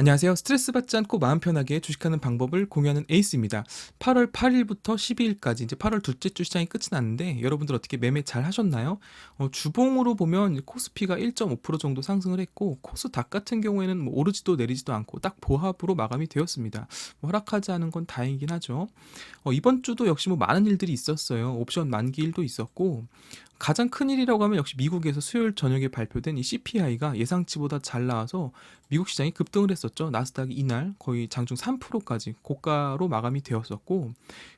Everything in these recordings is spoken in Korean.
안녕하세요. 스트레스 받지 않고 마음 편하게 주식하는 방법을 공유하는 에이스입니다. 8월 8일부터 12일까지 이제 8월 둘째 주 시장이 끝이 났는데 여러분들 어떻게 매매 잘 하셨나요? 주봉으로 보면 코스피가 1.5% 정도 상승을 했고 코스닥 같은 경우에는 뭐 오르지도 내리지도 않고 딱 보합으로 마감이 되었습니다. 뭐 하락하지 않은 건 다행이긴 하죠. 이번 주도 역시 뭐 많은 일들이 있었어요. 옵션 만기일도 있었고 가장 큰 일이라고 하면 역시 미국에서 수요일 저녁에 발표된 이 CPI가 예상치보다 잘 나와서 미국 시장이 급등을 했었죠. 나스닥이 이날 거의 장중 3%까지 고가로 마감이 되었었고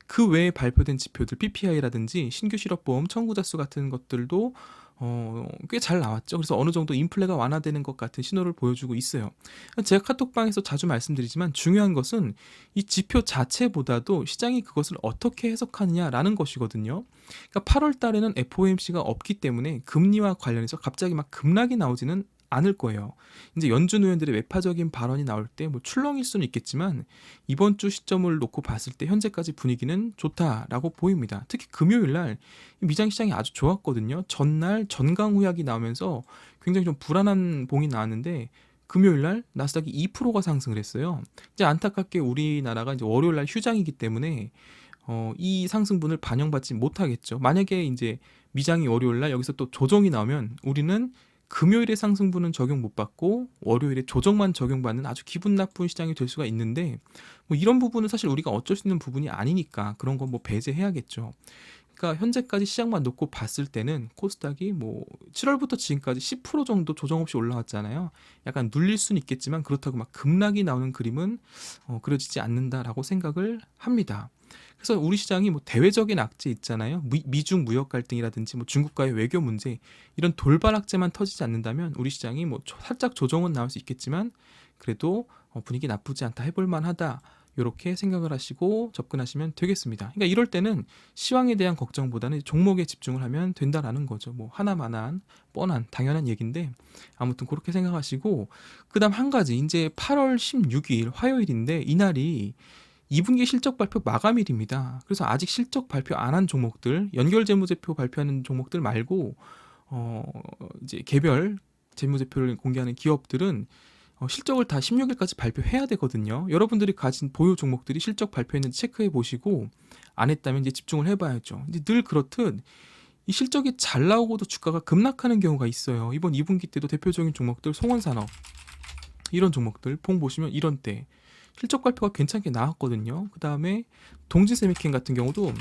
그 외에 발표된 지표들 PPI라든지 신규 실업보험 청구자 수 같은 것들도 꽤 잘 나왔죠. 그래서 어느 정도 인플레가 완화되는 것 같은 신호를 보여주고 있어요. 제가 카톡방에서 자주 말씀드리지만 중요한 것은 이 지표 자체보다도 시장이 그것을 어떻게 해석하느냐라는 것이거든요. 그러니까 8월 달에는 FOMC가 없기 때문에 금리와 관련해서 갑자기 막 급락이 나오지는 않을 거예요. 이제 연준 의원들의 외파적인 발언이 나올 때 뭐 출렁일 수는 있겠지만 이번 주 시점을 놓고 봤을 때 현재까지 분위기는 좋다라고 보입니다. 특히 금요일 날 미장 시장이 아주 좋았거든요. 전날 전강 후약이 나오면서 굉장히 좀 불안한 봉이 나왔는데 금요일 날 나스닥이 2%가 상승을 했어요. 이제 안타깝게 우리나라가 이제 월요일 날 휴장이기 때문에 이 상승분을 반영받지 못하겠죠. 만약에 이제 미장이 월요일 날 여기서 또 조정이 나오면 우리는 금요일에 상승분은 적용 못 받고 월요일에 조정만 적용받는 아주 기분 나쁜 시장이 될 수가 있는데 뭐 이런 부분은 사실 우리가 어쩔 수 있는 부분이 아니니까 그런 건 뭐 배제해야겠죠. 그러니까 현재까지 시장만 놓고 봤을 때는 코스닥이 뭐 7월부터 지금까지 10% 정도 조정 없이 올라왔잖아요. 약간 눌릴 수는 있겠지만 그렇다고 막 급락이 나오는 그림은 그려지지 않는다라고 생각을 합니다. 그래서 우리 시장이 뭐 대외적인 악재 있잖아요. 미중 무역 갈등이라든지 뭐 중국과의 외교 문제 이런 돌발 악재만 터지지 않는다면 우리 시장이 뭐 살짝 조정은 나올 수 있겠지만 그래도 분위기 나쁘지 않다 해볼 만하다. 이렇게 생각을 하시고 접근하시면 되겠습니다. 그러니까 이럴 때는 시황에 대한 걱정보다는 종목에 집중을 하면 된다라는 거죠. 뭐 하나만한 뻔한 당연한 얘기인데 아무튼 그렇게 생각하시고 그다음 한 가지 이제 8월 16일 화요일인데 이날이 2분기 실적 발표 마감일입니다. 그래서 아직 실적 발표 안 한 종목들, 연결 재무제표 발표하는 종목들 말고 어 이제 개별 재무제표를 공개하는 기업들은 실적을 다 16일까지 발표해야 되거든요. 여러분들이 가진 보유 종목들이 실적 발표했는지 체크해 보시고 안 했다면 이제 집중을 해봐야죠. 이제 늘 그렇듯 이 실적이 잘 나오고도 주가가 급락하는 경우가 있어요. 이번 2분기 때도 대표적인 종목들 송원산업 이런 종목들 봉 보시면 이런 때 실적 발표가 괜찮게 나왔거든요. 그 다음에 동진세미캠 같은 경우도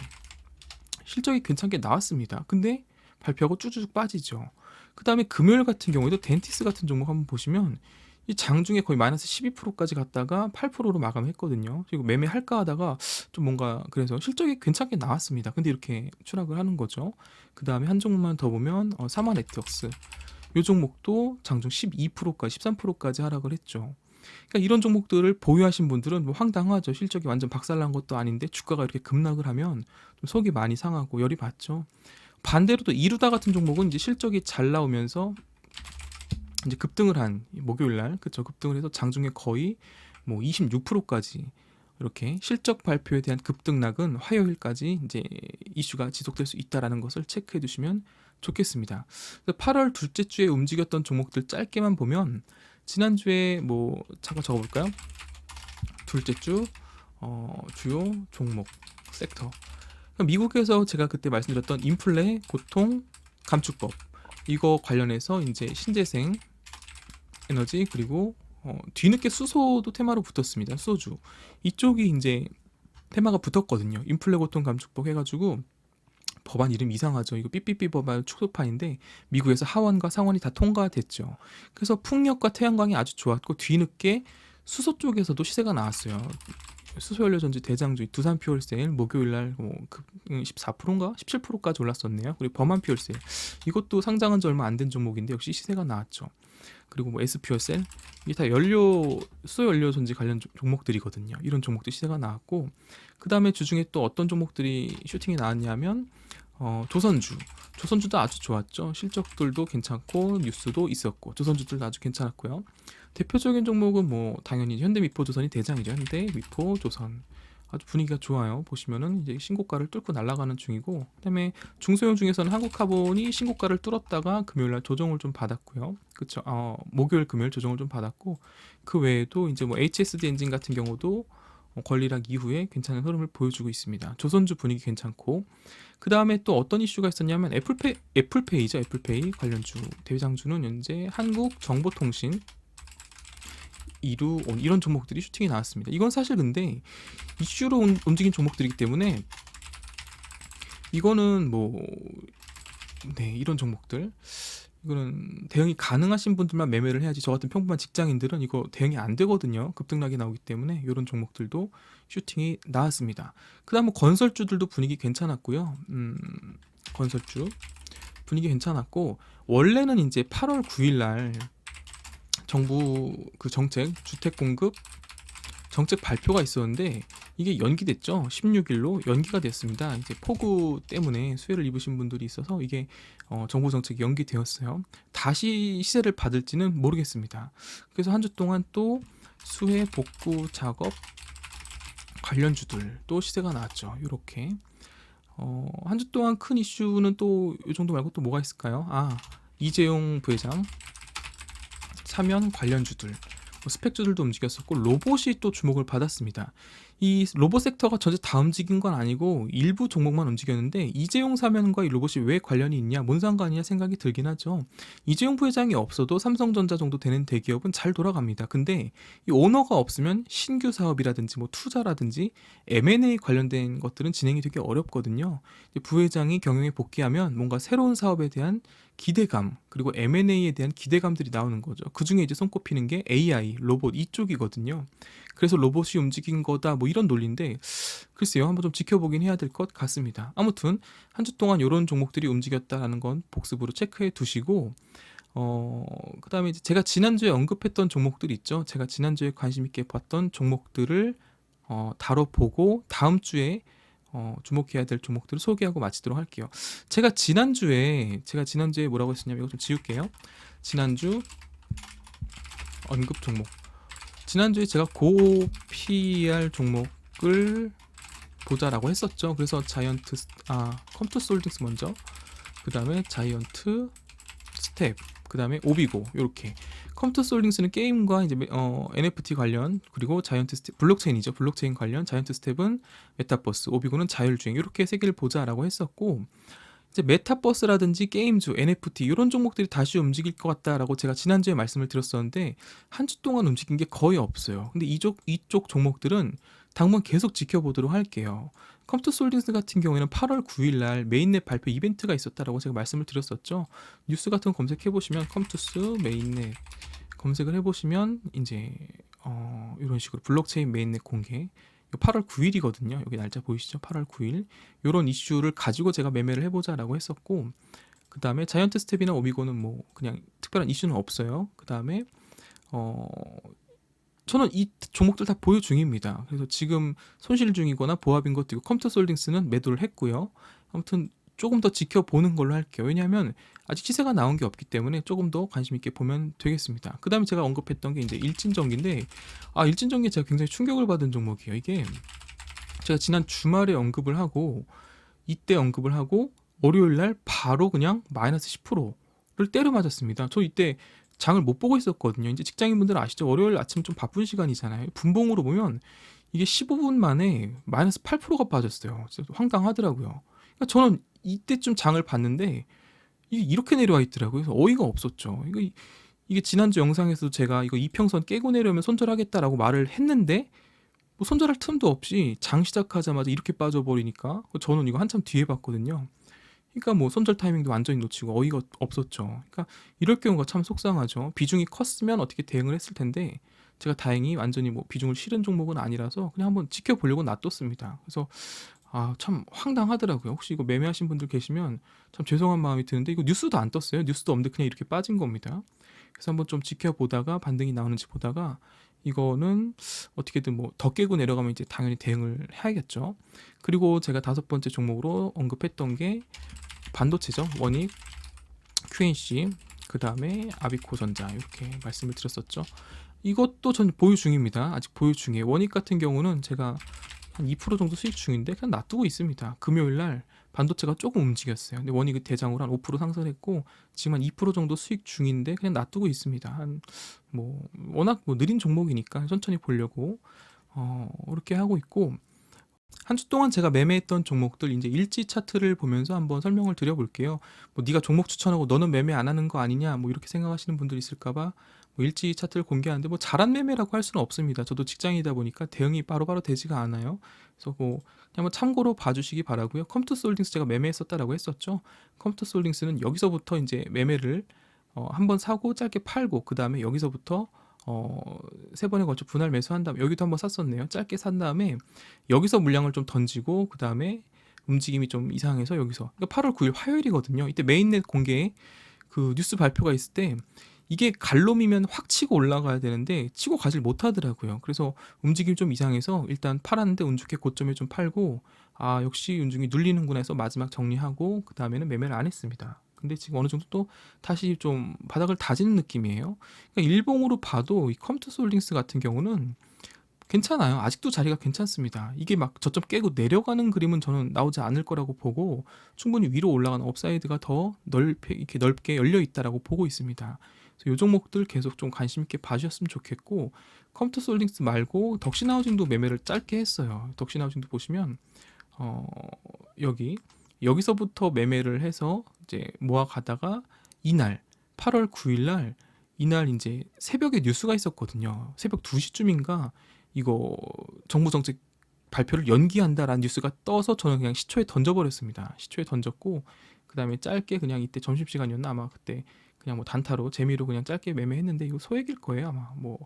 실적이 괜찮게 나왔습니다. 근데 발표하고 쭈쭈쭉 빠지죠. 그 다음에 금요일 같은 경우에도 덴티스 같은 종목 한번 보시면 이 장중에 거의 마이너스 12%까지 갔다가 8%로 마감했거든요. 그리고 매매할까 하다가 좀 뭔가 그래서 실적이 괜찮게 나왔습니다. 근데 이렇게 추락을 하는 거죠. 그 다음에 한 종목만 더 보면 사마네트웍스 이 종목도 장중 12%까지 13%까지 하락을 했죠. 그러니까 이런 종목들을 보유하신 분들은 뭐 황당하죠. 실적이 완전 박살난 것도 아닌데 주가가 이렇게 급락을 하면 좀 속이 많이 상하고 열이 받죠. 반대로 또 이루다 같은 종목은 이제 실적이 잘 나오면서 이제 급등을 한 목요일 날 그쵸 급등을 해서 장중에 거의 뭐 26%까지 이렇게 실적 발표에 대한 급등락은 화요일까지 이제 이슈가 지속될 수 있다라는 것을 체크해 두시면 좋겠습니다. 8월 둘째 주에 움직였던 종목들 짧게만 보면 지난주에 뭐 잠깐 적어볼까요? 둘째 주 주요 종목 섹터 미국에서 제가 그때 말씀드렸던 인플레 고통 감축법 이거 관련해서 이제 신재생 에너지 그리고 뒤늦게 수소도 테마로 붙었습니다. 수소주 이쪽이 이제 테마가 붙었거든요. 인플레 고통 감축법 해가지고 법안 이름 이상하죠. 이거 삐삐삐 법안 축소판인데 미국에서 하원과 상원이 다 통과됐죠. 그래서 풍력과 태양광이 아주 좋았고 뒤늦게 수소 쪽에서도 시세가 나왔어요. 수소연료전지 대장주 두산 퓨얼셀 목요일날 14%인가 17%까지 올랐었네요. 그리고 범한 퓨얼셀 이것도 상장한 지 얼마 안 된 종목인데 역시 시세가 나왔죠. 그리고 뭐 S퓨얼셀 이게 다 수소연료전지 관련 종목들이거든요. 이런 종목도 시세가 나왔고 그 다음에 주중에 또 어떤 종목들이 슈팅이 나왔냐면 조선주도 아주 좋았죠. 실적들도 괜찮고 뉴스도 있었고 조선주들도 아주 괜찮았고요. 대표적인 종목은 뭐 당연히 현대미포조선이 대장이죠. 현대미포조선 아주 분위기가 좋아요. 보시면은 이제 신고가를 뚫고 날아가는 중이고, 그다음에 중소형 중에서는 한국카본이 신고가를 뚫었다가 금요일 날 조정을 좀 받았고요. 그쵸? 목요일 금요일 조정을 좀 받았고, 그 외에도 이제 뭐 HSD 엔진 같은 경우도 권리락 이후에 괜찮은 흐름을 보여주고 있습니다. 조선주 분위기 괜찮고, 그 다음에 또 어떤 이슈가 있었냐면 애플페이죠. 애플페이 관련주 대장주는 현재 한국정보통신, 이루 이런 종목들이 슈팅이 나왔습니다. 이건 사실 근데 이슈로 움직인 종목들이기 때문에 이거는 뭐 네, 이런 종목들 이거는 대응이 가능하신 분들만 매매를 해야지, 저 같은 평범한 직장인들은 이거 대응이 안 되거든요. 급등락이 나오기 때문에 이런 종목들도 슈팅이 나왔습니다. 그 다음 뭐 건설주들도 분위기 괜찮았고요. 건설주 분위기 괜찮았고, 원래는 이제 8월 9일 날 정부 그 정책 주택 공급 정책 발표가 있었는데 이게 연기됐죠. 16일로 연기가 됐습니다. 이제 폭우 때문에 수혜를 입으신 분들이 있어서 이게 정부 정책이 연기되었어요. 다시 시세를 받을지는 모르겠습니다. 그래서 한 주 동안 또 수혜 복구 작업 관련주들 또 시세가 나왔죠. 이렇게 한 주 동안 큰 이슈는 또 이 정도 말고 또 뭐가 있을까요? 이재용 부회장 사면 관련주들, 스펙주들도 움직였었고, 로봇이 또 주목을 받았습니다. 이 로봇 섹터가 전체 다 움직인 건 아니고 일부 종목만 움직였는데, 이재용 사면과 이 로봇이 왜 관련이 있냐, 뭔 상관이냐 생각이 들긴 하죠. 이재용 부회장이 없어도 삼성전자 정도 되는 대기업은 잘 돌아갑니다. 근데 이 오너가 없으면 신규 사업이라든지 뭐 투자라든지 M&A 관련된 것들은 진행이 되게 어렵거든요. 부회장이 경영에 복귀하면 뭔가 새로운 사업에 대한 기대감, 그리고 M&A에 대한 기대감들이 나오는 거죠. 그 중에 이제 손꼽히는 게 AI, 로봇 이쪽이거든요. 그래서 로봇이 움직인 거다 뭐 이런 논리인데, 글쎄요, 한번 좀 지켜보긴 해야 될 것 같습니다. 아무튼 한 주 동안 이런 종목들이 움직였다라는 건 복습으로 체크해 두시고, 그 다음에 이제 제가 지난주에 언급했던 종목들 있죠. 제가 지난주에 관심 있게 봤던 종목들을 다뤄보고 다음 주에 주목해야 될 종목들을 소개하고 마치도록 할게요. 제가 지난주에 뭐라고 했었냐면, 이거 좀 지울게요. 지난주 언급 종목, 지난주에 제가 고 PER 종목을 보자라고 했었죠. 그래서 컴투솔딩스 먼저, 그 다음에 자이언트 스텝, 그 다음에 오비고, 이렇게. 컴투솔딩스는 게임과 이제 NFT 관련, 그리고 자이언트 스텝 블록체인이죠. 블록체인 관련, 자이언트 스텝은 메타버스, 오비고는 자율주행, 이렇게 세 개를 보자라고 했었고, 이제 메타버스라든지 게임주, NFT 이런 종목들이 다시 움직일 것 같다라고 제가 지난주에 말씀을 드렸었는데, 한 주 동안 움직인 게 거의 없어요. 근데 이쪽 종목들은 당분 계속 지켜보도록 할게요. 컴투솔딩스 같은 경우에는 8월 9일 날 메인넷 발표 이벤트가 있었다라고 제가 말씀을 드렸었죠. 뉴스 같은 거 검색해 보시면 컴투스 메인넷 검색을 해보시면 이제 이런 식으로 블록체인 메인넷 공개, 8월 9일이거든요. 여기 날짜 보이시죠? 8월 9일. 이런 이슈를 가지고 제가 매매를 해보자라고 했었고, 그 다음에 자이언트 스텝이나 오미고는 뭐 그냥 특별한 이슈는 없어요. 그 다음에 저는 이 종목들 다 보유 중입니다. 그래서 지금 손실 중이거나 보합인 것도 있고, 컴퓨터솔딩스는 매도를 했고요. 아무튼 조금 더 지켜보는 걸로 할게요. 왜냐하면 아직 시세가 나온 게 없기 때문에 조금 더 관심 있게 보면 되겠습니다. 그 다음에 제가 언급했던 게 이제 일진전기인데, 일진전기 제가 굉장히 충격을 받은 종목이에요. 이게 제가 지난 주말에 언급을 하고, 이때 언급을 하고 월요일 날 바로 그냥 마이너스 10%를 때려 맞았습니다. 저 이때 장을 못 보고 있었거든요. 이제 직장인분들은 아시죠? 월요일 아침 좀 바쁜 시간이잖아요. 분봉으로 보면 이게 15분 만에 마이너스 8%가 빠졌어요. 진짜 황당하더라고요. 그러니까 저는 이때쯤 장을 봤는데 이게 이렇게 내려와 있더라고요. 그래서 어이가 없었죠. 이게 지난주 영상에서도 제가 이거 이평선 깨고 내려오면 손절하겠다라고 말을 했는데, 뭐 손절할 틈도 없이 장 시작하자마자 이렇게 빠져버리니까 저는 이거 한참 뒤에 봤거든요. 그러니까 뭐 손절 타이밍도 완전히 놓치고 어이가 없었죠. 그러니까 이럴 경우가 참 속상하죠. 비중이 컸으면 어떻게 대응을 했을 텐데, 제가 다행히 완전히 뭐 비중을 실은 종목은 아니라서 그냥 한번 지켜보려고 놔뒀습니다. 그래서 참 황당하더라고요. 혹시 이거 매매하신 분들 계시면 참 죄송한 마음이 드는데, 이거 뉴스도 안 떴어요. 뉴스도 없는데 그냥 이렇게 빠진 겁니다. 그래서 한번 좀 지켜보다가 반등이 나오는지 보다가, 이거는 어떻게든 뭐 더 깨고 내려가면 이제 당연히 대응을 해야겠죠. 그리고 제가 5번째 종목으로 언급했던 게 반도체죠. 원익, QNC, 그 다음에 아비코전자, 이렇게 말씀을 드렸었죠. 이것도 전 보유 중입니다. 아직 보유 중이에요. 원익 같은 경우는 제가 한 2% 정도 수익 중인데 그냥 놔두고 있습니다. 금요일 날 반도체가 조금 움직였어요. 근데 원익 대장으로 한 5% 상승했고 지금 한 2% 정도 수익 중인데 그냥 놔두고 있습니다. 한 뭐 워낙 뭐 느린 종목이니까 천천히 보려고 이렇게 하고 있고, 한 주 동안 제가 매매했던 종목들 이제 일지 차트를 보면서 한번 설명을 드려볼게요. 뭐 네가 종목 추천하고 너는 매매 안 하는 거 아니냐 뭐 이렇게 생각하시는 분들 있을까봐 뭐 일지 차트를 공개하는데 뭐 잘한 매매라고 할 수는 없습니다. 저도 직장이다 보니까 대응이 바로바로 되지가 않아요. 그래서 뭐 그냥 뭐 참고로 봐주시기 바라고요. 컴투스 홀딩스 제가 매매했었다라고 했었죠. 컴투스 홀딩스는 여기서부터 이제 매매를 한번 사고 짧게 팔고 그 다음에 여기서부터 세 번에 걸쳐 분할 매수한 다음에 여기도 한번 샀었네요. 짧게 산 다음에 여기서 물량을 좀 던지고 그 다음에 움직임이 좀 이상해서 여기서, 그러니까 8월 9일 화요일이거든요. 이때 메인넷 공개 그 뉴스 발표가 있을 때 이게 갈롬이면 확 치고 올라가야 되는데 치고 가질 못하더라고요. 그래서 움직임이 좀 이상해서 일단 팔았는데 운 좋게 고점에 좀 팔고, 아 역시 운중이 눌리는구나 해서 마지막 정리하고 그 다음에는 매매를 안 했습니다. 근데 지금 어느 정도 또 다시 좀 바닥을 다지는 느낌이에요. 그러니까 일봉으로 봐도 이 컴투스 홀딩스 같은 경우는 괜찮아요. 아직도 자리가 괜찮습니다. 이게 막 저점 깨고 내려가는 그림은 저는 나오지 않을 거라고 보고 충분히 위로 올라가는 업사이드가 더 이렇게 넓게 열려 있다라고 보고 있습니다. 그래서 이 종목들 계속 좀 관심 있게 봐주셨으면 좋겠고, 컴투스 홀딩스 말고 덕신하우징도 매매를 짧게 했어요. 덕신하우징도 보시면 여기서부터 매매를 해서 이제 모아가다가 이날 8월 9일 날 이날 이제 새벽에 뉴스가 있었거든요. 새벽 2시쯤인가 이거 정부 정책 발표를 연기한다라는 뉴스가 떠서 저는 그냥 시초에 던져버렸습니다. 시초에 던졌고 그 다음에 짧게 그냥 이때 점심시간이었나 아마 그때 그냥 뭐 단타로 재미로 그냥 짧게 매매했는데 이거 소액일 거예요 아마. 뭐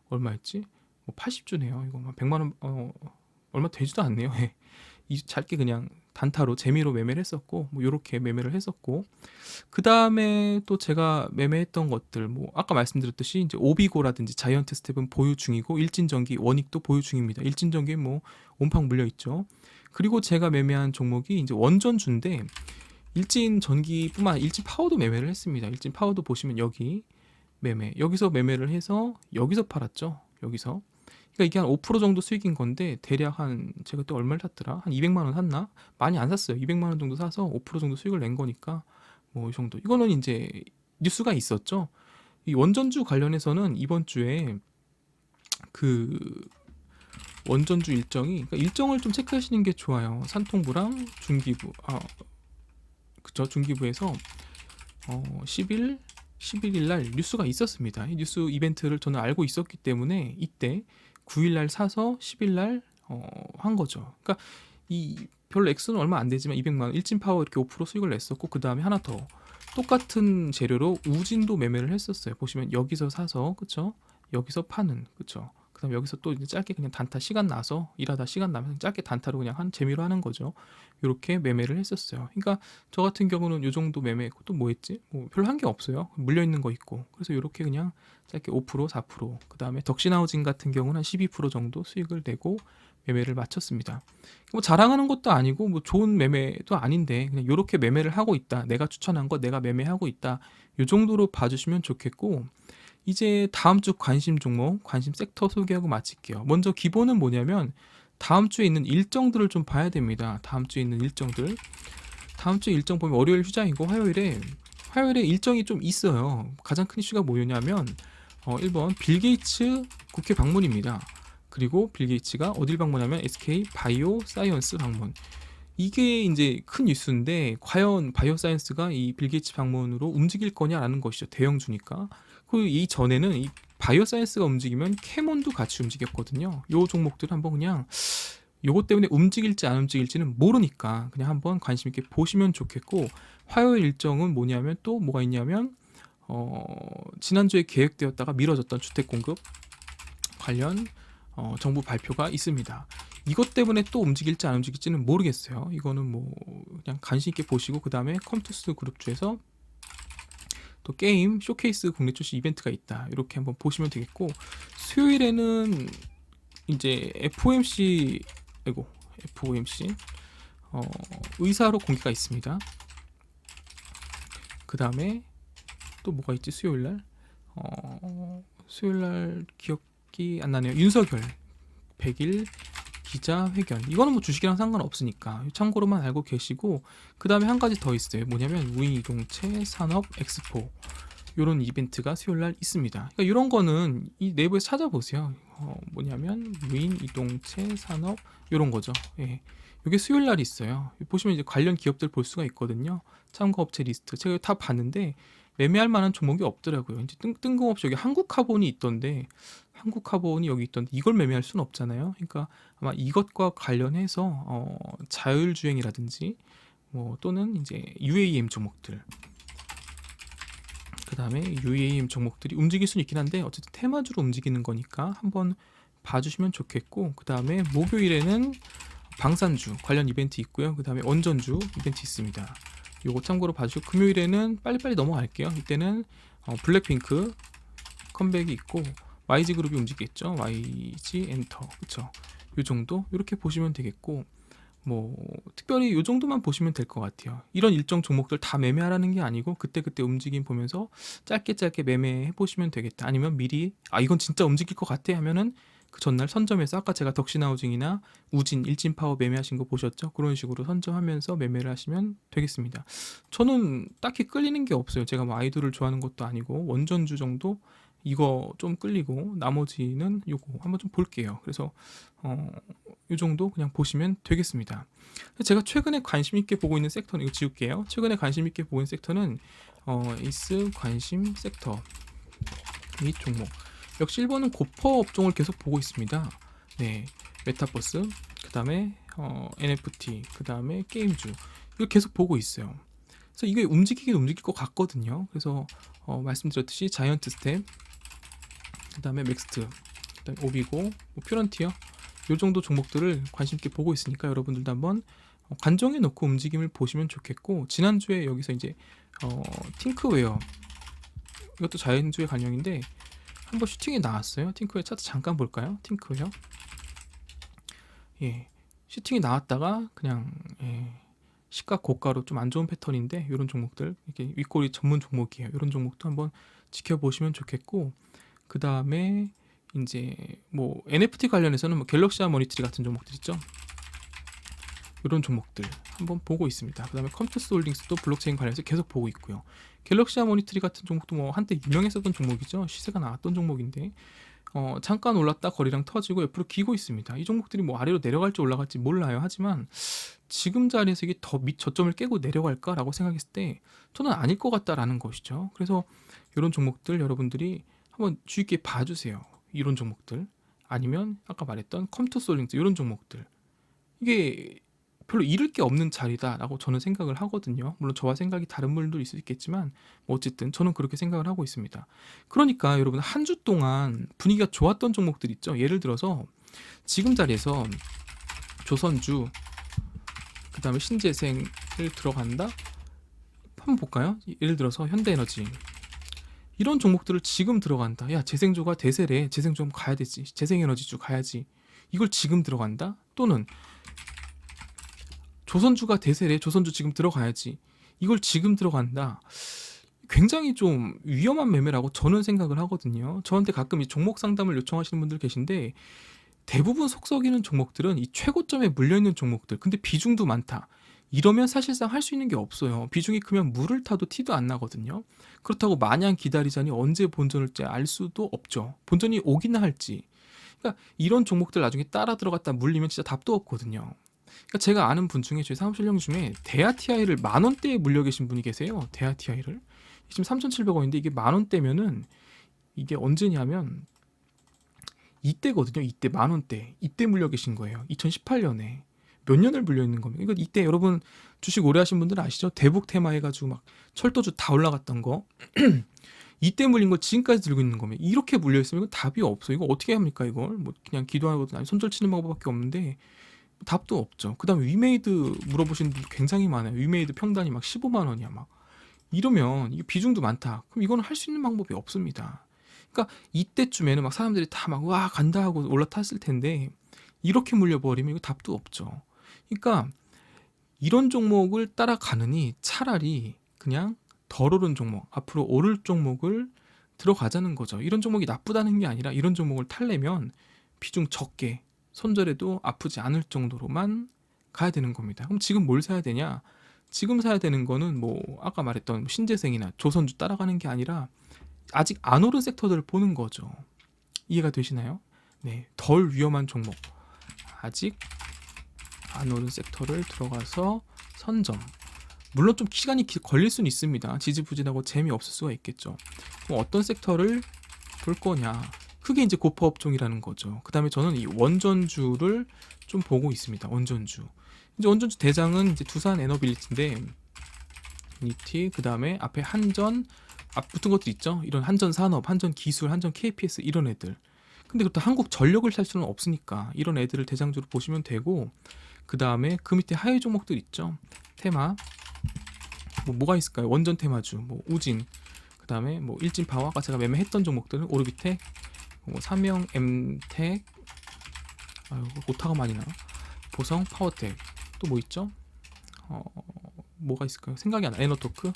얼마였지? 뭐 80주네요. 이거 100만 원 얼마 되지도 않네요. 이 짧게 그냥 단타로 재미로 매매를 했었고 뭐 요렇게 매매를 했었고, 그 다음에 또 제가 매매했던 것들 뭐 아까 말씀드렸듯이 이제 오비고라든지 자이언트 스텝은 보유 중이고 일진전기 원익도 보유 중입니다. 일진전기 뭐 온팡 물려 있죠. 그리고 제가 매매한 종목이 이제 원전주인데 일진전기뿐만 아니라 일진파워도 매매를 했습니다. 일진파워도 보시면 여기 매매, 여기서 매매를 해서 여기서 팔았죠. 여기서. 그러니까 이게 한 5% 정도 수익인 건데 대략 한 제가 또 얼마를 샀더라? 한 200만 원 샀나? 많이 안 샀어요. 200만 원 정도 사서 5% 정도 수익을 낸 거니까 뭐 이 정도. 이거는 이제 뉴스가 있었죠. 이 원전주 관련해서는 이번 주에 그 원전주 일정이, 그러니까 일정을 좀 체크하시는 게 좋아요. 산통부랑 중기부, 그쵸, 중기부에서 11일 날 뉴스가 있었습니다. 이 뉴스 이벤트를 저는 알고 있었기 때문에 이때 9일 날 사서 10일 날 한 거죠. 그러니까 이 별로 액수는 얼마 안 되지만 200만 원 일진파워 이렇게 5% 수익을 냈었고, 그 다음에 하나 더 똑같은 재료로 우진도 매매를 했었어요. 보시면 여기서 사서, 그쵸? 여기서 파는, 그쵸? 그 다음에 여기서 또 이제 짧게 그냥 단타 시간 나서 일하다 시간 나면 짧게 단타로 그냥 한 재미로 하는 거죠. 이렇게 매매를 했었어요. 그러니까 저 같은 경우는 요 정도 매매했고 또 뭐 했지? 뭐 별로 한 게 없어요. 물려 있는 거 있고. 그래서 이렇게 그냥 짧게 5%, 4%. 그다음에 덕신하우징 같은 경우는 한 12% 정도 수익을 내고 매매를 마쳤습니다. 뭐 자랑하는 것도 아니고 뭐 좋은 매매도 아닌데 그냥 이렇게 매매를 하고 있다. 내가 추천한 거 내가 매매하고 있다. 요 정도로 봐주시면 좋겠고, 이제 다음 주 관심 종목, 관심 섹터 소개하고 마칠게요. 먼저 기본은 뭐냐면 다음 주에 있는 일정들을 좀 봐야 됩니다. 다음 주에 있는 일정들. 다음 주 일정 보면 월요일 휴장이고 화요일에 일정이 좀 있어요. 가장 큰 이슈가 뭐냐면 1번 빌 게이츠 국회 방문입니다. 그리고 빌 게이츠가 어딜 방문하면 SK 바이오 사이언스 방문. 이게 이제 큰 뉴스인데 과연 바이오 사이언스가 이 빌 게이츠 방문으로 움직일 거냐라는 것이죠. 대형주니까. 그 이전에는 이 바이오 사이언스가 움직이면 캐몬도 같이 움직였거든요. 요 종목들 한번 그냥 요것 때문에 움직일지 안 움직일지는 모르니까 그냥 한번 관심 있게 보시면 좋겠고, 화요일 일정은 뭐냐면 또 뭐가 있냐면 지난주에 계획되었다가 미뤄졌던 주택 공급 관련 정부 발표가 있습니다. 이것 때문에 또 움직일지 안 움직일지는 모르겠어요. 이거는 뭐 그냥 관심 있게 보시고, 그 다음에 컴투스 그룹주에서 또 게임 쇼케이스 국내 출시 이벤트가 있다. 이렇게 한번 보시면 되겠고, 수요일에는 이제 FOMC 의사로 공개가 있습니다. 그 다음에 또 뭐가 있지? 수요일날 수요일날 기억이 안 나네요. 윤석열 100일 기자회견. 이거는 뭐 주식이랑 상관없으니까 참고로만 알고 계시고, 그 다음에 한 가지 더 있어요. 뭐냐면 무인 이동체 산업 엑스포. 요런 이벤트가 수요일 날 있습니다. 그러니까 이런 거는 이 내부에서 찾아보세요. 뭐냐면 무인 이동체 산업 요런 거죠. 예. 요게 수요일 날 있어요. 보시면 이제 관련 기업들 볼 수가 있거든요. 참가 업체 리스트. 제가 다 봤는데 매매할 만한 종목이 없더라고요. 이제 뜬금없이 여기 한국카본이 있던데, 한국카본이 여기 있던데 이걸 매매할 수는 없잖아요. 그러니까 아마 이것과 관련해서 자율주행이라든지 뭐 또는 이제 UAM 종목들, 그 다음에 UAM 종목들이 움직일 수는 있긴 한데 어쨌든 테마주로 움직이는 거니까 한번 봐주시면 좋겠고, 그 다음에 목요일에는 방산주 관련 이벤트 있고요. 그 다음에 원전주 이벤트 있습니다. 요거 참고로 봐주시고, 금요일에는 빨리빨리 넘어갈게요. 이때는 블랙핑크 컴백이 있고 YG그룹이 움직이겠죠. YG 엔터, 그쵸. 요 정도 이렇게 보시면 되겠고, 뭐 특별히 요 정도만 보시면 될 것 같아요. 이런 일정 종목들 다 매매하라는 게 아니고 그때그때 움직임 보면서 짧게 매매해 보시면 되겠다. 아니면 미리 이건 진짜 움직일 것 같아 하면은 그 전날 선점해서, 아까 제가 덕신하우징이나 우진, 일진파워 매매하신 거 보셨죠? 그런 식으로 선점하면서 매매를 하시면 되겠습니다. 저는 딱히 끌리는 게 없어요. 제가 뭐 아이돌을 좋아하는 것도 아니고 원전주 정도 이거 좀 끌리고 나머지는 요거 한번 좀 볼게요. 그래서 요 정도 그냥 보시면 되겠습니다. 제가 최근에 관심 있게 보고 있는 섹터는, 이거 지울게요. 최근에 관심 있게 보고 있는 섹터는 이스 관심 섹터 및 종목. 역시 1번은 고퍼 업종을 계속 보고 있습니다. 네, 메타버스, 그 다음에 NFT, 그 다음에 게임주, 이거 계속 보고 있어요. 그래서 이게 움직이긴 움직일 것 같거든요. 그래서 말씀드렸듯이 자이언트 스텝, 그 다음에 맥스트, 그 다음에 오비고, 뭐 퓨런티어, 요 정도 종목들을 관심 있게 보고 있으니까 여러분들도 한번 관정해 놓고 움직임을 보시면 좋겠고, 지난주에 여기서 이제 팅크웨어, 이것도 자연주의 관련인데 한번 슈팅이 나왔어요. 팅크웨어 차트 잠깐 볼까요? 팅크웨어, 예, 슈팅이 나왔다가 그냥 시가 고가로 좀 안 좋은 패턴인데, 이런 종목들, 이게 윗꼬리 전문 종목이에요. 이런 종목도 한번 지켜보시면 좋겠고, 그 다음에 이제 뭐 NFT 관련해서는 뭐 갤럭시아 모니터리 같은 종목들 있죠. 이런 종목들 한번 보고 있습니다. 그 다음에 컴투스 홀딩스도 블록체인 관련해서 계속 보고 있고요. 갤럭시아 모니터리 같은 종목도 뭐 한때 유명했었던 종목이죠. 시세가 나왔던 종목인데 잠깐 올랐다 거리랑 터지고 옆으로 기고 있습니다. 이 종목들이 뭐 아래로 내려갈지 올라갈지 몰라요. 하지만 지금 자리에서 이게 더 저점을 깨고 내려갈까라고 생각했을 때 저는 아닐 것 같다라는 것이죠. 그래서 이런 종목들 여러분들이 한번 주의 깊게 봐주세요. 이런 종목들, 아니면 아까 말했던 컴투스 홀딩스 이런 종목들, 이게 별로 잃을 게 없는 자리다라고 저는 생각을 하거든요. 물론 저와 생각이 다른 분들도 있을 수 있겠지만 뭐 어쨌든 저는 그렇게 생각을 하고 있습니다. 그러니까 여러분, 한 주 동안 분위기가 좋았던 종목들 있죠. 예를 들어서 지금 자리에서 조선주, 그 다음에 신재생을 들어간다? 한번 볼까요? 예를 들어서 현대에너지, 이런 종목들을 지금 들어간다. 야, 재생조가 대세래. 재생조 좀 가야 되지. 재생에너지주 가야지. 이걸 지금 들어간다? 또는 조선주가 대세래. 조선주 지금 들어가야지. 이걸 지금 들어간다. 굉장히 좀 위험한 매매라고 저는 생각을 하거든요. 저한테 가끔 이 종목 상담을 요청하시는 분들 계신데, 대부분 속썩이는 종목들은 이 최고점에 물려있는 종목들, 근데 비중도 많다. 이러면 사실상 할 수 있는 게 없어요. 비중이 크면 물을 타도 티도 안 나거든요. 그렇다고 마냥 기다리자니 언제 본전을 알 수도 없죠. 본전이 오기나 할지. 그러니까 이런 종목들 나중에 따라 들어갔다 물리면 진짜 답도 없거든요. 그러니까 제가 아는 분 중에, 저희 사무실 형 중에 대하TI를 만원대에 물려 계신 분이 계세요. 대하TI를 지금 3,700원인데 이게 만원대면은 이게 언제냐면 이때거든요. 이때 만원대, 이때 물려 계신 거예요. 2018년에 몇 년을 물려 있는 겁니다. 이거 이때 여러분 주식 오래 하신 분들은 아시죠? 대북 테마 해가지고 막 철도주 다 올라갔던 거 이때 물린 걸 지금까지 들고 있는 겁니다. 이렇게 물려 있으면 이거 답이 없어. 이거 어떻게 합니까? 이걸 뭐 그냥 기도하고도 아니 손절 치는 방법밖에 없는데 답도 없죠. 그 다음에 위메이드 물어보시는 분들 굉장히 많아요. 위메이드 평단이 막 15만 원이야 막. 이러면 이게 비중도 많다. 그럼 이거는 할 수 있는 방법이 없습니다. 그러니까 이때쯤에는 막 사람들이 다 막 와 간다 하고 올라탔을 텐데 이렇게 물려버리면 이거 답도 없죠. 그러니까 이런 종목을 따라가느니 차라리 그냥 덜 오른 종목, 앞으로 오를 종목을 들어가자는 거죠. 이런 종목이 나쁘다는 게 아니라 이런 종목을 탈려면 비중 적게, 손절해도 아프지 않을 정도로만 가야 되는 겁니다. 그럼 지금 뭘 사야 되냐? 지금 사야 되는 거는 뭐 아까 말했던 신재생이나 조선주 따라가는 게 아니라 아직 안 오른 섹터들을 보는 거죠. 이해가 되시나요? 네, 덜 위험한 종목, 아직 안 오른 섹터를 들어가서 선점. 물론 좀 시간이 걸릴 수는 있습니다. 지지부진하고 재미없을 수가 있겠죠. 그럼 어떤 섹터를 볼 거냐? 그게 이제 고파 업종이라는 거죠. 그 다음에 저는 이 원전주를 좀 보고 있습니다. 원전주. 이제 원전주 대장은 이제 두산 에너빌리티인데, 니티, 그 다음에 앞에 한전, 앞 붙은 것들 있죠? 이런 한전 산업, 한전 기술, 한전 KPS 이런 애들. 근데 그렇다 한국 전력을 살 수는 없으니까 이런 애들을 대장주로 보시면 되고, 그 다음에 그 밑에 하위 종목들 있죠? 테마, 뭐가 있을까요? 원전 테마주, 뭐 우진, 그 다음에 뭐 일진파워, 아까 제가 매매했던 종목들은 오르비텍, 뭐 삼영, 엠텍, 아유 오타가 많이 나. 보성, 파워텍, 또 뭐 있죠? 뭐가 있을까요? 생각이 안 나. 에너토크,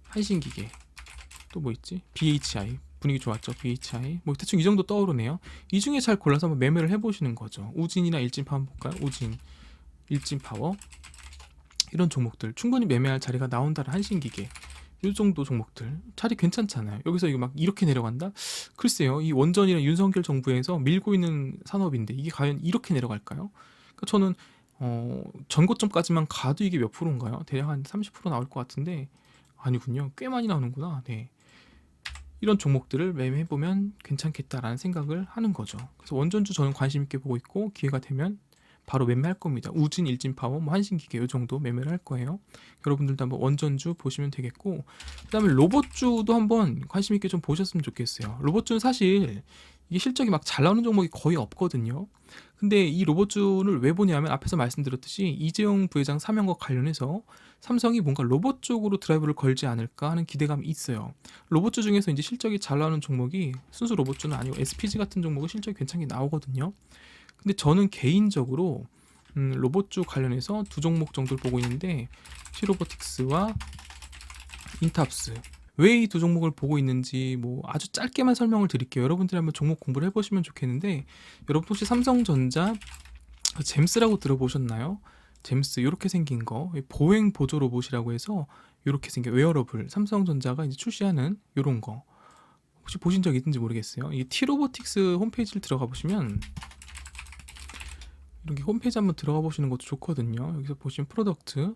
한신기계, 또 뭐 있지? BHI, 분위기 좋았죠? BHI, 뭐 대충 이 정도 떠오르네요. 이 중에 잘 골라서 한번 매매를 해보시는 거죠. 우진이나 일진파워 한번 볼까요? 우진, 일진파워, 이런 종목들 충분히 매매할 자리가 나온다는 한신기계, 이 정도 종목들 자리 괜찮잖아요. 여기서 이거 막 이렇게 내려간다? 글쎄요, 이 원전이랑 윤석열 정부에서 밀고 있는 산업인데 이게 과연 이렇게 내려갈까요? 그러니까 저는 전고점까지만 가도 이게 몇 프로인가요? 대략 한 30% 나올 것 같은데 아니군요. 꽤 많이 나오는구나. 네. 이런 종목들을 매매해보면 괜찮겠다라는 생각을 하는 거죠. 그래서 원전주 저는 관심 있게 보고 있고, 기회가 되면 바로 매매할 겁니다. 우진, 일진파워, 뭐 한신기계 이 정도 매매를 할 거예요. 여러분들도 한번 원전주 보시면 되겠고, 그다음에 로봇주도 한번 관심 있게 좀 보셨으면 좋겠어요. 로봇주는 사실 이게 실적이 막 잘 나오는 종목이 거의 없거든요. 근데 이 로봇주를 왜 보냐면 앞에서 말씀드렸듯이 이재용 부회장 사면과 관련해서 삼성이 뭔가 로봇 쪽으로 드라이브를 걸지 않을까 하는 기대감이 있어요. 로봇주 중에서 이제 실적이 잘 나오는 종목이 순수 로봇주는 아니고 SPG 같은 종목은 실적이 괜찮게 나오거든요. 근데 저는 개인적으로 로봇주 관련해서 두 종목 정도를 보고 있는데, 티로보틱스와 인탑스. 왜 이 두 종목을 보고 있는지 뭐 아주 짧게만 설명을 드릴게요. 여러분들이 한번 종목 공부를 해보시면 좋겠는데, 여러분 혹시 삼성전자 잼스라고 들어보셨나요? 잼스 이렇게 생긴 거, 보행 보조 로봇이라고 해서 이렇게 생긴 웨어러블, 삼성전자가 이제 출시하는 이런 거 혹시 보신 적 있는지 모르겠어요. 이 티로보틱스 홈페이지를 들어가 보시면 이렇게 홈페이지 한번 들어가 보시는 것도 좋거든요. 여기서 보시면 프로덕트,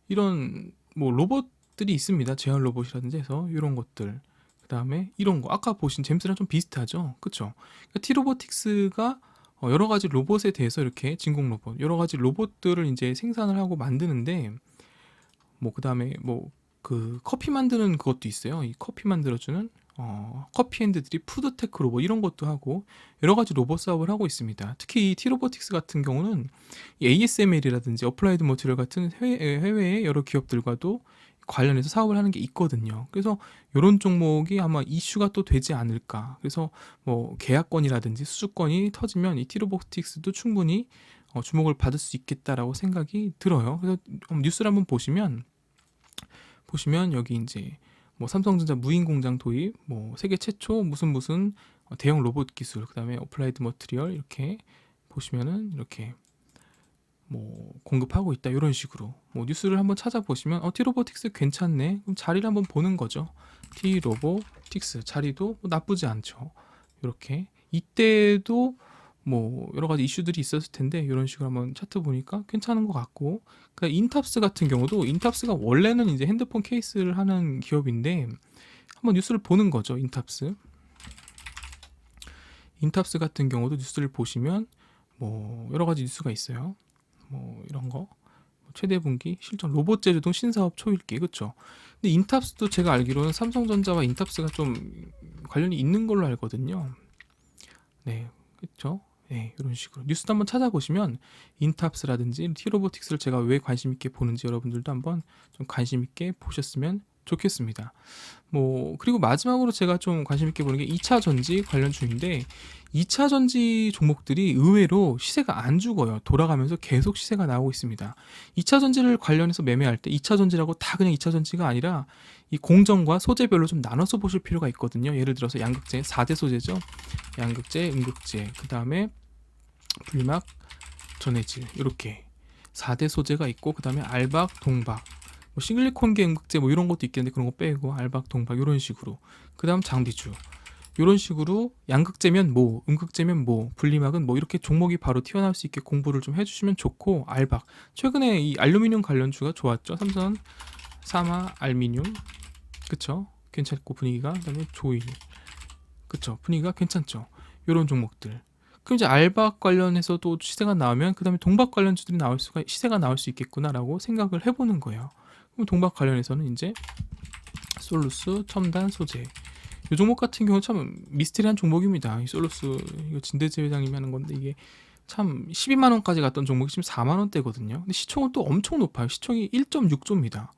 이런 뭐 로봇들이 있습니다. 제한 로봇이라든지 해서 이런 것들, 그 다음에 이런 거 아까 보신 잼스랑 좀 비슷하죠, 그쵸? 그러니까 티로보틱스가 여러 가지 로봇에 대해서 이렇게 진공 로봇, 여러 가지 로봇들을 이제 생산을 하고 만드는데, 뭐 그 다음에 뭐 그 커피 만드는 그것도 있어요. 이 커피 만들어주는 커피앤드들이 푸드테크 로봇 이런 것도 하고 여러 가지 로봇 사업을 하고 있습니다. 특히 이 티로보틱스 같은 경우는 이 ASML이라든지 어플라이드 머티리얼 같은 해외의 여러 기업들과도 관련해서 사업을 하는 게 있거든요. 그래서 이런 종목이 아마 이슈가 또 되지 않을까. 그래서 뭐 계약권이라든지 수주권이 터지면 이 티로보틱스도 충분히 주목을 받을 수 있겠다라고 생각이 들어요. 그래서 뉴스를 한번 보시면 여기 이제 뭐 삼성전자 무인 공장 도입, 뭐 세계 최초 무슨 대형 로봇 기술, 그다음에 어플라이드 머티리얼 이렇게 보시면은 이렇게 뭐 공급하고 있다, 이런 식으로 뭐 뉴스를 한번 찾아보시면 티로보틱스 괜찮네. 그럼 자리를 한번 보는 거죠. 티로보틱스 자리도 뭐 나쁘지 않죠. 이렇게 이때도 뭐 여러 가지 이슈들이 있었을 텐데 이런 식으로 한번 차트 보니까 괜찮은 것 같고, 그러니까 인탑스 같은 경우도, 인탑스가 원래는 이제 핸드폰 케이스를 하는 기업인데 한번 뉴스를 보는 거죠. 인탑스 같은 경우도 뉴스를 보시면 뭐 여러 가지 뉴스가 있어요. 뭐 이런 거 최대 분기 실적, 로봇 제조등 신사업 초읽기, 그렇죠? 근데 인탑스도 제가 알기로는 삼성전자와 인탑스가 좀 관련이 있는 걸로 알거든요. 네, 그렇죠? 네, 이런 식으로 뉴스도 한번 찾아보시면 인탑스라든지 티로보틱스를 제가 왜 관심 있게 보는지 여러분들도 한번 좀 관심 있게 보셨으면 좋겠습니다. 뭐 그리고 마지막으로 제가 좀 관심 있게 보는 게 2차 전지 관련 중인데, 2차 전지 종목들이 의외로 시세가 안 죽어요. 돌아가면서 계속 시세가 나오고 있습니다. 2차 전지를 관련해서 매매할 때 2차 전지라고 다 그냥 2차 전지가 아니라 이 공정과 소재별로 좀 나눠서 보실 필요가 있거든요. 예를 들어서 양극재 4대 소재죠. 양극재, 음극재, 그 다음에 분리막, 전해질 이렇게 4대 소재가 있고, 그 다음에 알박, 동박, 뭐 싱글리콘계 음극재 뭐 이런 것도 있겠는데 그런 거 빼고 알박, 동박 이런 식으로. 그 다음 장비주 이런 식으로 양극재면 뭐, 음극재면 뭐, 분리막은 뭐 이렇게 종목이 바로 튀어나올 수 있게 공부를 좀 해주시면 좋고, 알박 최근에 이 알루미늄 관련주가 좋았죠. 삼선, 사마, 알미늄 그쵸? 괜찮고 분위기가. 그다음에 조일 그쵸? 분위기가 괜찮죠? 이런 종목들. 그럼 이제 알박 관련해서도 시세가 나오면 그 다음에 동박 관련주들이 시세가 나올 수 있겠구나라고 생각을 해보는 거예요. 그럼 동박 관련해서는 이제 솔루스, 첨단, 소재 이 종목 같은 경우는 참 미스테리한 종목입니다. 이 솔루스 이거 진대재 회장님이 하는 건데 이게 참 12만 원까지 갔던 종목이 지금 4만 원대거든요. 근데 시총은 또 엄청 높아요. 시총이 1.6조입니다.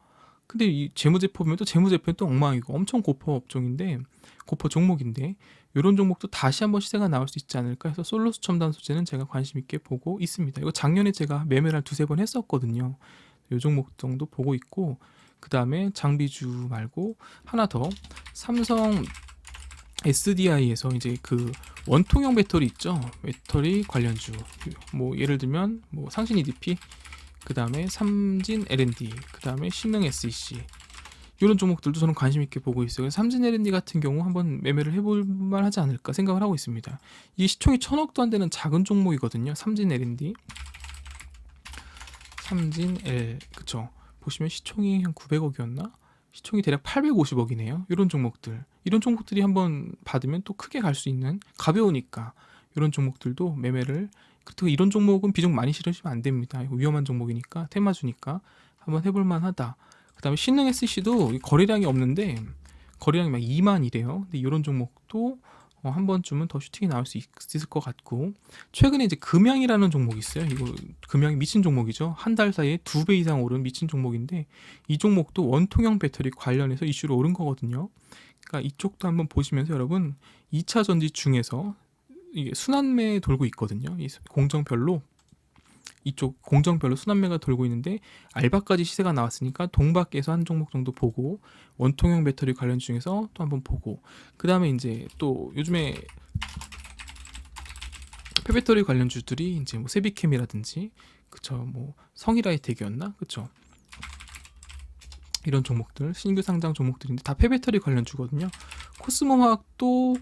근데 이 재무제표 보면 또 재무제표는 또 엉망이고 엄청 고퍼 업종인데 고퍼 종목인데 이런 종목도 다시 한번 시세가 나올 수 있지 않을까 해서 솔루스 첨단 소재는 제가 관심 있게 보고 있습니다. 이거 작년에 제가 매매를 한 두세 번 했었거든요. 이 종목 정도 보고 있고, 그 다음에 장비주 말고 하나 더, 삼성 SDI에서 이제 그 원통형 배터리 있죠. 배터리 관련주 뭐 예를 들면 뭐 상신 EDP, 그 다음에 삼진 L&D, 그 다음에 신능 SEC 이런 종목들도 저는 관심 있게 보고 있어요. 그래서 삼진 L&D 같은 경우 한번 매매를 해볼 만하지 않을까 생각을 하고 있습니다. 이 시총이 1000억도 안 되는 작은 종목이거든요. 삼진 L&D, 삼진 L 그쵸? 보시면 시총이 한 900억이었나? 시총이 대략 850억이네요. 이런 종목들이 한번 받으면 또 크게 갈 수 있는, 가벼우니까 이런 종목들도 매매를. 그렇다고 이런 종목은 비중 많이 실으시면 안 됩니다. 이거 위험한 종목이니까, 테마주니까 한번 해볼 만하다. 그 다음에 신능 SC도 거래량이 없는데 거래량이 막 2만이래요. 근데 이런 종목도 한 번쯤은 더 슈팅이 나올 수 있을 것 같고, 최근에 이제 금양이라는 종목이 있어요. 이거 금양이 미친 종목이죠. 한 달 사이에 2배 이상 오른 미친 종목인데, 이 종목도 원통형 배터리 관련해서 이슈로 오른 거거든요. 그러니까 이쪽도 한번 보시면서 여러분 2차 전지 중에서 이게 순환매 돌고 있거든요. 이 공정별로 이쪽 공정별로 순환매가 돌고 있는데 알바까지 시세가 나왔으니까 동박에서 한 종목 정도 보고, 원통형 배터리 관련 중에서 또 한번 보고, 그 다음에 이제 또 요즘에 폐배터리 관련주들이 이제 뭐 세비캠이라든지 그쵸, 뭐 성일하이텍이었나 그쵸, 이런 종목들 신규 상장 종목들인데 다 폐배터리 관련주거든요. 코스모화학도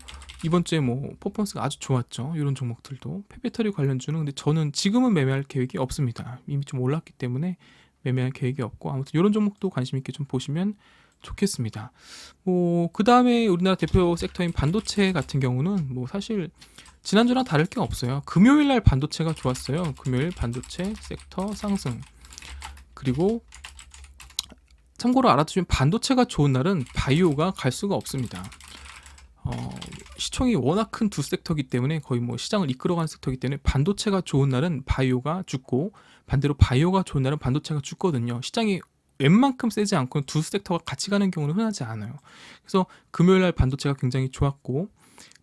이번 주에 뭐 퍼포먼스가 아주 좋았죠. 이런 종목들도 폐배터리 관련주는, 근데 저는 지금은 매매할 계획이 없습니다. 이미 좀 올랐기 때문에 매매할 계획이 없고, 아무튼 이런 종목도 관심 있게 좀 보시면 좋겠습니다. 뭐 그 다음에 우리나라 대표 섹터인 반도체 같은 경우는 뭐 사실 지난주랑 다를 게 없어요. 금요일 날 반도체가 좋았어요. 금요일 반도체 섹터 상승. 그리고 참고로 알아두시면 반도체가 좋은 날은 바이오가 갈 수가 없습니다. 시총이 워낙 큰 두 섹터이기 때문에 거의 뭐 시장을 이끌어가는 섹터이기 때문에 반도체가 좋은 날은 바이오가 죽고, 반대로 바이오가 좋은 날은 반도체가 죽거든요. 시장이 웬만큼 세지 않고 두 섹터가 같이 가는 경우는 흔하지 않아요. 그래서 금요일 날 반도체가 굉장히 좋았고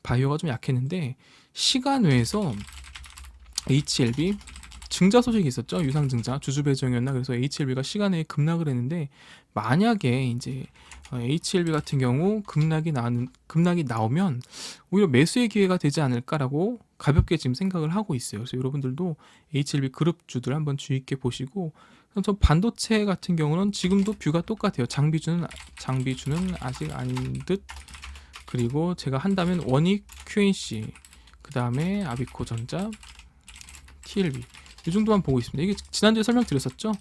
바이오가 좀 약했는데, 시간 외에서 HLB 증자 소식이 있었죠. 유상증자 주주 배정이었나. 그래서 HLB가 시간에 급락을 했는데, 만약에 이제 HLB 같은 경우 급락이 나오면 오히려 매수의 기회가 되지 않을까라고 가볍게 지금 생각을 하고 있어요. 그래서 여러분들도 HLB 그룹주들 한번 주의 있게 보시고, 저 반도체 같은 경우는 지금도 뷰가 똑같아요. 장비주는 아직 아닌 듯. 그리고 제가 한다면 원익, QNC, 그 다음에 아비코전자, TLB 이 정도만 보고 있습니다. 이게 지난주에 설명드렸었죠.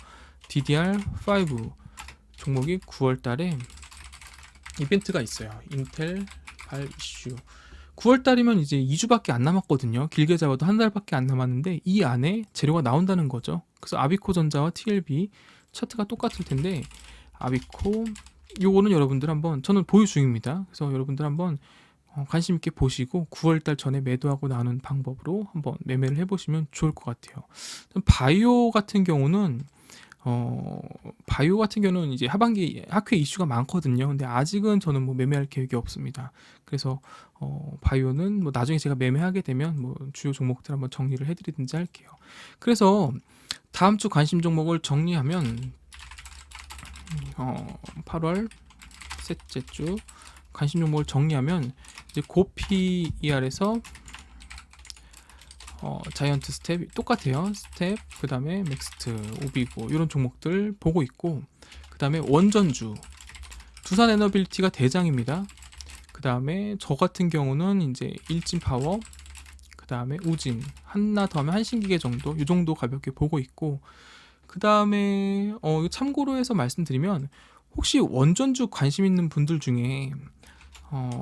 DDR5 종목이 9월 달에 이벤트가 있어요. 인텔 발 이슈. 9월 달이면 이제 2주밖에 안 남았거든요. 길게 잡아도 한 달밖에 안 남았는데 이 안에 재료가 나온다는 거죠. 그래서 아비코전자와 TLB 차트가 똑같을 텐데, 아비코 요거는 여러분들 한번, 저는 보유 중입니다. 그래서 여러분들 한번 관심 있게 보시고 9월 달 전에 매도하고 나오는 방법으로 한번 매매를 해보시면 좋을 것 같아요. 바이오 같은 경우는 이제 하반기 학회 이슈가 많거든요. 근데 아직은 저는 뭐 매매할 계획이 없습니다. 그래서 바이오는 뭐 나중에 제가 매매하게 되면 뭐 주요 종목들 한번 정리를 해드리든지 할게요. 그래서 다음 주 관심 종목을 정리하면 8월 셋째 주 관심 종목을 정리하면 이제 고PER에서 자이언트 스텝 똑같아요. 스텝, 그 다음에 맥스트, 오비고 이런 종목들 보고 있고, 그 다음에 원전주, 두산 에너빌리티가 대장입니다. 그 다음에 저 같은 경우는 이제 일진 파워, 그 다음에 우진, 하나 더 하면 한신기계 정도, 이 정도 가볍게 보고 있고, 그 다음에 참고로 해서 말씀드리면, 혹시 원전주 관심 있는 분들 중에 어,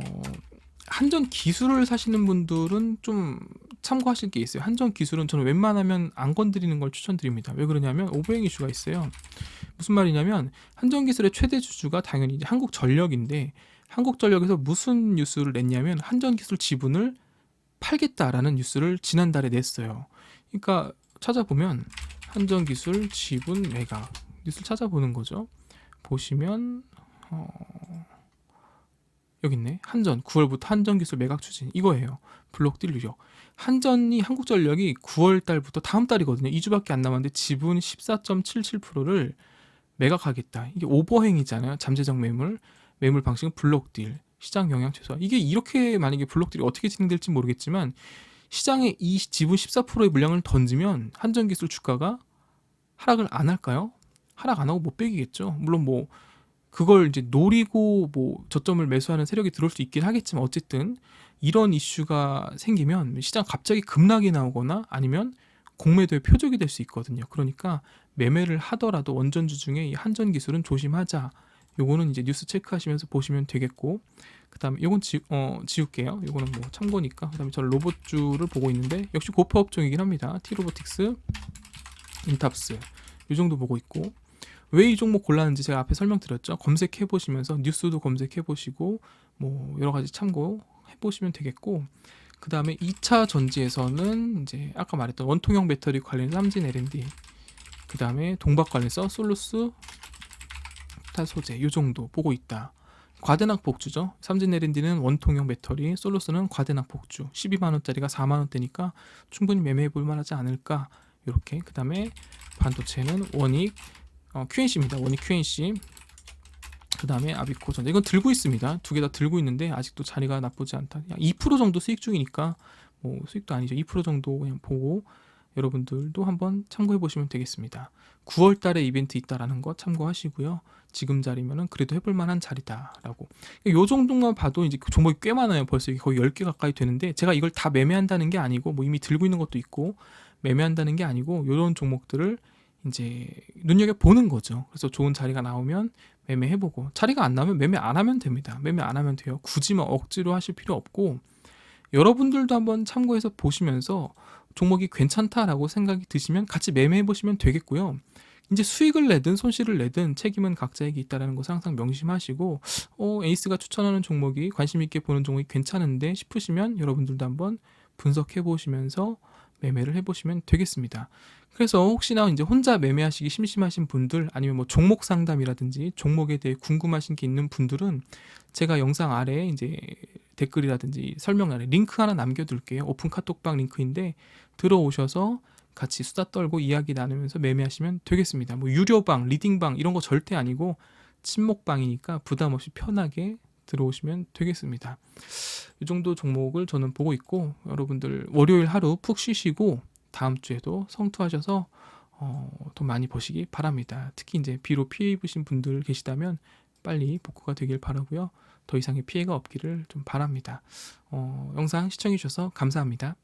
한전 기술을 사시는 분들은 좀 참고하실 게 있어요. 한전 기술은 저는 웬만하면 안 건드리는 걸 추천드립니다. 왜 그러냐면 오버행 이슈가 있어요. 무슨 말이냐면 한전 기술의 최대 주주가 당연히 이제 한국전력인데, 한국전력에서 무슨 뉴스를 냈냐면 한전 기술 지분을 팔겠다라는 뉴스를 지난달에 냈어요. 그러니까 찾아보면 한전 기술 지분 매각 뉴스를 찾아보는 거죠. 보시면 여기 있네. 한전 9월부터 한전기술 매각 추진 이거예요. 블록딜 유력. 한전이 한국전력이 9월 달부터 다음 달이거든요. 2주밖에 안 남았는데 지분 14.77%를 매각하겠다. 이게 오버행이잖아요. 잠재적 매물 방식은 블록딜, 시장 영향 최소화. 이게 이렇게 만약에 블록딜이 어떻게 진행될지 모르겠지만 시장에 이 지분 14%의 물량을 던지면 한전기술 주가가 하락을 안 할까요? 하락 안 하고 못 빼기겠죠. 물론 뭐 그걸 이제 노리고 뭐 저점을 매수하는 세력이 들어올 수 있긴 하겠지만, 어쨌든 이런 이슈가 생기면 시장 갑자기 급락이 나오거나 아니면 공매도의 표적이 될 수 있거든요. 그러니까 매매를 하더라도 원전주 중에 이 한전 기술은 조심하자. 요거는 이제 뉴스 체크하시면서 보시면 되겠고, 그다음에 요건 지울게요. 요거는 뭐 참고니까. 그다음에 저는 로봇주를 보고 있는데 역시 고파 업종이긴 합니다. 티로보틱스, 인탑스 요 정도 보고 있고, 왜 이 종목 골랐는지 제가 앞에 설명드렸죠. 검색해 보시면서 뉴스도 검색해 보시고 뭐 여러 가지 참고해 보시면 되겠고, 그 다음에 2차 전지에서는 이제 아까 말했던 원통형 배터리 관련 삼진 L&D, 그 다음에 동박 관련해서 솔루스 탈 소재 이 정도 보고 있다. 과대낙 복주죠. 삼진 L&D는 원통형 배터리, 솔루스는 과대낙 복주. 12만 원짜리가 4만 원대니까 충분히 매매해 볼 만하지 않을까. 이렇게. 그 다음에 반도체는 원익 QNC입니다. 원익 QNC. 그 다음에 아비코 전자. 이건 들고 있습니다. 두 개 다 들고 있는데 아직도 자리가 나쁘지 않다. 2% 정도 수익 중이니까 뭐 수익도 아니죠. 2% 정도 그냥 보고 여러분들도 한번 참고해 보시면 되겠습니다. 9월 달에 이벤트 있다라는 거 참고하시고요. 지금 자리면은 그래도 해볼 만한 자리다라고. 요 정도만 봐도 이제 종목이 꽤 많아요. 벌써 거의 10개 가까이 되는데, 제가 이걸 다 매매한다는 게 아니고 뭐 이미 들고 있는 것도 있고 매매한다는 게 아니고 이런 종목들을 이제 눈여겨 보는 거죠. 그래서 좋은 자리가 나오면 매매해보고, 자리가 안 나오면 매매 안 하면 됩니다. 매매 안 하면 돼요. 굳이 뭐 억지로 하실 필요 없고, 여러분들도 한번 참고해서 보시면서 종목이 괜찮다라고 생각이 드시면 같이 매매해보시면 되겠고요. 이제 수익을 내든 손실을 내든 책임은 각자에게 있다는 것을 항상 명심하시고, 에이스가 추천하는 종목이 관심 있게 보는 종목이 괜찮은데 싶으시면 여러분들도 한번 분석해 보시면서 매매를 해보시면 되겠습니다. 그래서 혹시나 이제 혼자 매매하시기 심심하신 분들, 아니면 뭐 종목 상담이라든지 종목에 대해 궁금하신 게 있는 분들은 제가 영상 아래에 이제 댓글이라든지 설명란에 링크 하나 남겨둘게요. 오픈 카톡방 링크인데 들어오셔서 같이 수다 떨고 이야기 나누면서 매매하시면 되겠습니다. 뭐 유료방, 리딩방 이런 거 절대 아니고 친목방이니까 부담 없이 편하게 들어오시면 되겠습니다. 이 정도 종목을 저는 보고 있고, 여러분들 월요일 하루 푹 쉬시고 다음 주에도 성투하셔서 돈 많이 버시기 바랍니다. 특히 이제 비로 피해 입으신 분들 계시다면 빨리 복구가 되길 바라고요. 더 이상의 피해가 없기를 좀 바랍니다. 영상 시청해 주셔서 감사합니다.